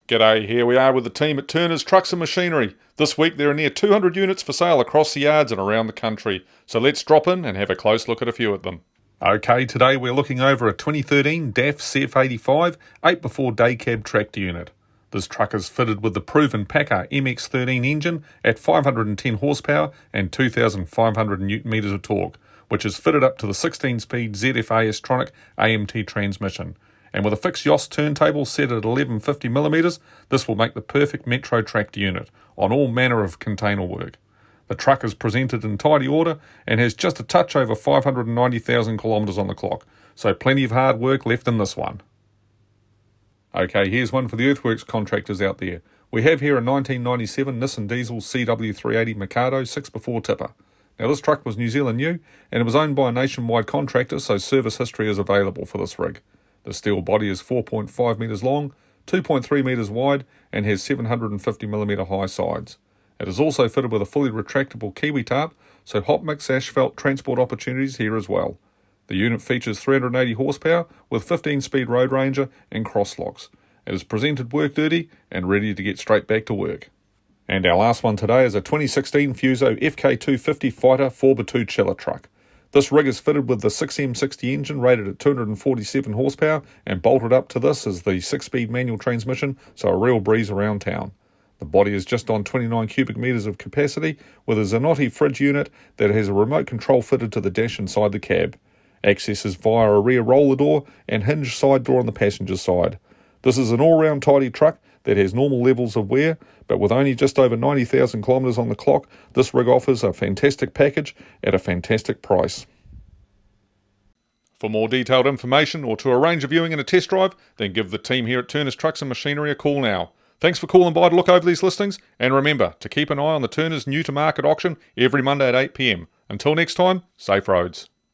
G'day, here we are with the team at Turner's Trucks and Machinery. This week there are near 200 units for sale across the yards and around the country, so let's drop in and have a close look at a few of them. Okay, today we're looking over a 2013 DAF CF85 8x4 day cab tractor unit. This truck is fitted with the proven Packer MX13 engine at 510 horsepower and 2,500 newton meters of torque, which is fitted up to the 16-speed ZFA Astronic AMT transmission. And with a fixed Yost turntable set at 1150mm, this will make the perfect metro tractor unit on all manner of container work. The truck is presented in tidy order and has just a touch over 590,000 kilometres on the clock, so plenty of hard work left in this one. Okay, here's one for the earthworks contractors out there. We have here a 1997 Nissan Diesel CW380 Mikado 6x4 tipper. Now this truck was New Zealand new and it was owned by a nationwide contractor, so service history is available for this rig. The steel body is 4.5 metres long, 2.3 metres wide and has 750mm high sides. It is also fitted with a fully retractable Kiwi tarp, so hot mix asphalt transport opportunities here as well. The unit features 380 horsepower with 15-speed road ranger and cross locks. It is presented work dirty and ready to get straight back to work. And our last one today is a 2016 Fuso FK250 Fighter 4x2 chiller truck. This rig is fitted with the 6M60 engine rated at 247 horsepower and bolted up to this is the 6-speed manual transmission, so a real breeze around town. The body is just on 29 cubic metres of capacity with a Zanotti fridge unit that has a remote control fitted to the dash inside the cab. Access is via a rear roller door and hinged side door on the passenger side. This is an all-round tidy truck that has normal levels of wear, but with only just over 90,000 kilometres on the clock, this rig offers a fantastic package at a fantastic price. For more detailed information or to arrange a viewing and a test drive, then give the team here at Turner's Trucks and Machinery a call now. Thanks for calling by to look over these listings, and remember to keep an eye on the Turner's new to market auction every Monday at 8 p.m. Until next time, safe roads.